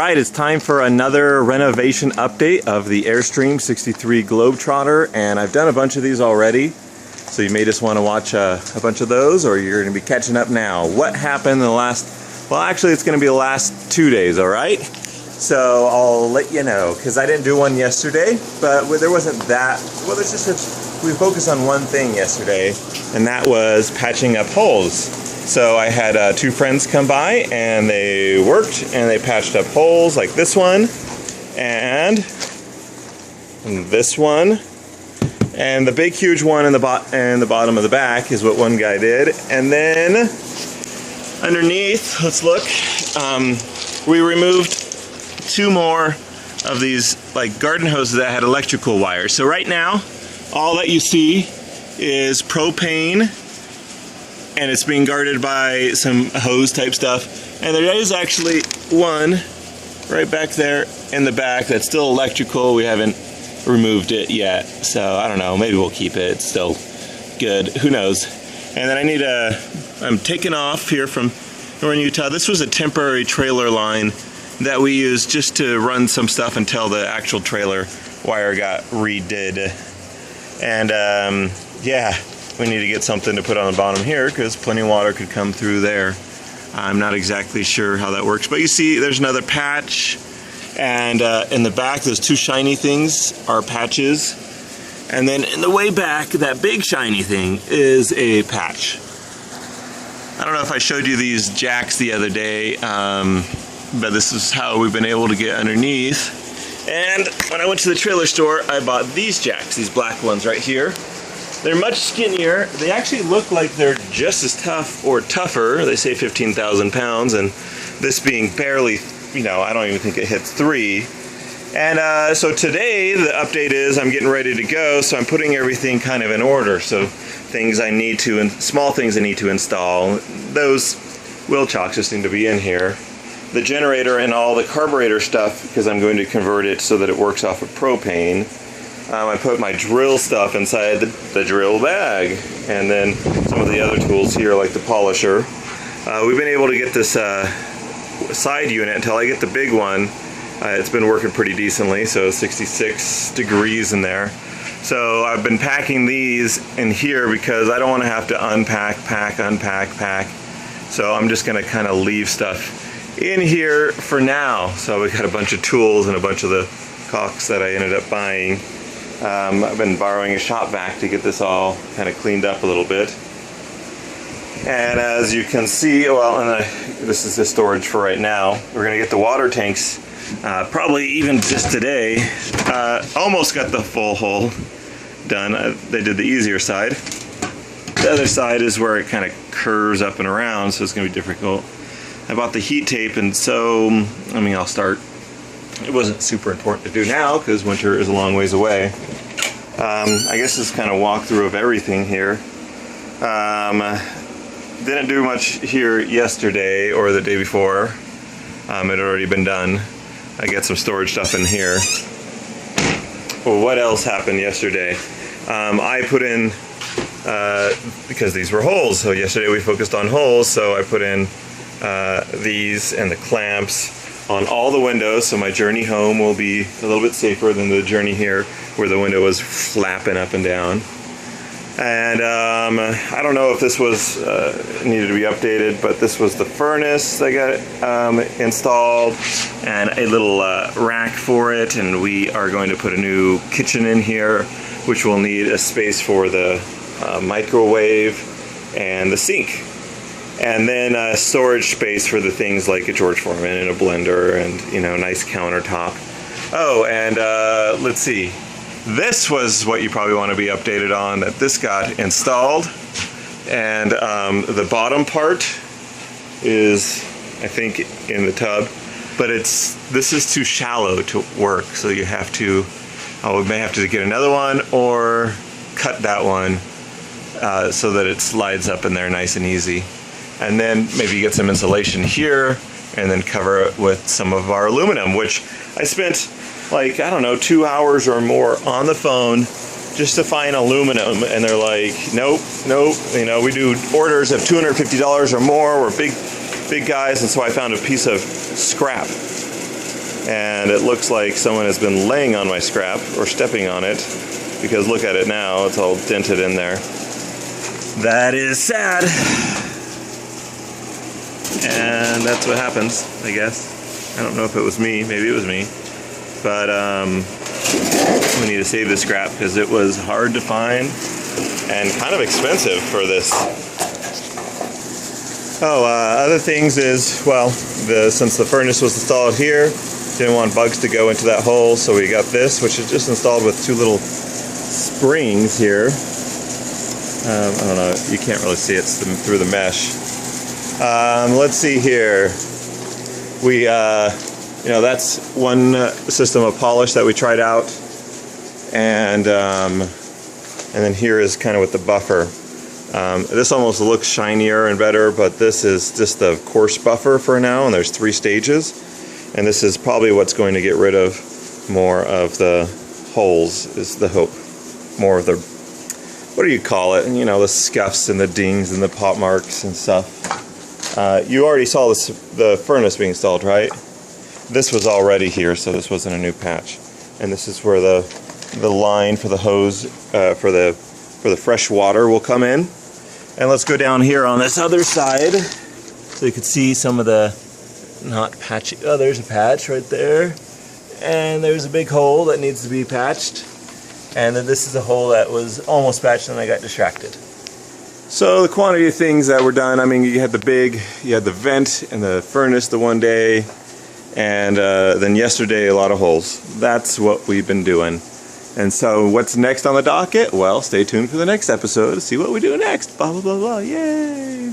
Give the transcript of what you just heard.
Alright, it's time for another renovation update of the Airstream 63 Globetrotter, and I've done a bunch of these already, so you may just want to watch a bunch of those, or you're going to be catching up now. What happened in the last, well actually it's going to be the last 2 days, alright? So I'll let you know, because I didn't do one yesterday, but there wasn't that, well there's just we focused on one thing yesterday, and that was patching up holes. So I had two friends come by and they worked and they patched up holes like this one and this one, and the big huge one in the bottom of the back is what one guy did. And then underneath, let's look, we removed two more of these like garden hoses that had electrical wires. So right now all that you see is propane, and it's being guarded by some hose type stuff. And there is actually one right back there in the back that's still electrical. We haven't removed it yet, so I don't know, maybe we'll keep it. It's still good, who knows. And then I'm taking off here from Northern Utah. This was a temporary trailer line that we used just to run some stuff until the actual trailer wire got redid. And yeah, we need to get something to put on the bottom here because plenty of water could come through there. I'm not exactly sure how that works, but you see there's another patch, and in the back those two shiny things are patches, and then in the way back that big shiny thing is a patch. I don't know if I showed you these jacks the other day, but this is how we've been able to get underneath. And when I went to the trailer store, I bought these jacks, these black ones right here. They're much skinnier. They actually look like they're just as tough or tougher. They say 15,000 pounds, and this being barely, you know, I don't even think it hits 3. And so today the update is I'm getting ready to go, so I'm putting everything kind of in order. So things I need to, and small things I need to install. Those wheel chocks just need to be in here. The generator and all the carburetor stuff, because I'm going to convert it so that it works off of propane. I put my drill stuff inside the drill bag, and then some of the other tools here like the polisher. We've been able to get this side unit until I get the big one. It's been working pretty decently, so 66 degrees in there. So I've been packing these in here because I don't want to have to unpack, pack, unpack, pack. So I'm just going to kind of leave stuff in here for now. So we got a bunch of tools and a bunch of the caulks that I ended up buying. I've been borrowing a shop vac to get this all kind of cleaned up a little bit. And as you can see, well, this is the storage for right now. We're going to get the water tanks probably even just today. Almost got the full hole done. They did the easier side. The other side is where it kind of curves up and around, so it's going to be difficult. I bought the heat tape, and so, I mean, I'll start. It wasn't super important to do now because winter is a long ways away. I guess this is kind of walkthrough of everything here. Didn't do much here yesterday or the day before. It had already been done. I got some storage stuff in here. Well, what else happened yesterday? I put in, because these were holes, so yesterday we focused on holes, so I put in these and the clamps on all the windows, so my journey home will be a little bit safer than the journey here where the window was flapping up and down. And I don't know if this was needed to be updated, but this was the furnace that got installed and a little rack for it, and we are going to put a new kitchen in here, which will need a space for the microwave and the sink. And then storage space for the things like a George Foreman and a blender and, you know, nice countertop. Oh, and let's see. This was what you probably want to be updated on, that this got installed. And the bottom part is, I think, in the tub. But this is too shallow to work, so you have to, we may have to get another one or cut that one so that it slides up in there nice and easy. And then maybe get some insulation here and then cover it with some of our aluminum, which I spent like, I don't know, 2 hours or more on the phone just to find aluminum, and they're like, nope, you know, we do orders of $250 or more, we're big guys, and so I found a piece of scrap And it looks like someone has been laying on my scrap or stepping on it, because look at it now, it's all dented in there. That is sad. And that's what happens, I guess. I don't know if it was me, maybe it was me. But we need to save the scrap because it was hard to find and kind of expensive for this. Oh, other things is, well, since the furnace was installed here, didn't want bugs to go into that hole, so we got this, which is just installed with two little springs here. I don't know, you can't really see it through the mesh. Let's see here. We, you know, that's one system of polish that we tried out, and then here is kind of with the buffer. This almost looks shinier and better, but this is just the coarse buffer for now, and there's 3 stages. And this is probably what's going to get rid of more of the holes, is the hope. More of the, what do you call it? You know, the scuffs and the dings and the pot marks and stuff. You already saw the furnace being installed, right? This was already here, so this wasn't a new patch. And this is where the line for the hose, for the fresh water will come in. And let's go down here on this other side so you can see some of the not patchy. Oh, there's a patch right there, and there's a big hole that needs to be patched, and then this is a hole that was almost patched and I got distracted. So the quantity of things that were done, I mean, you had the vent and the furnace the one day, and then yesterday a lot of holes. That's what we've been doing. And so what's next on the docket? Well, stay tuned for the next episode to see what we do next. Blah, blah, blah, blah. Yay!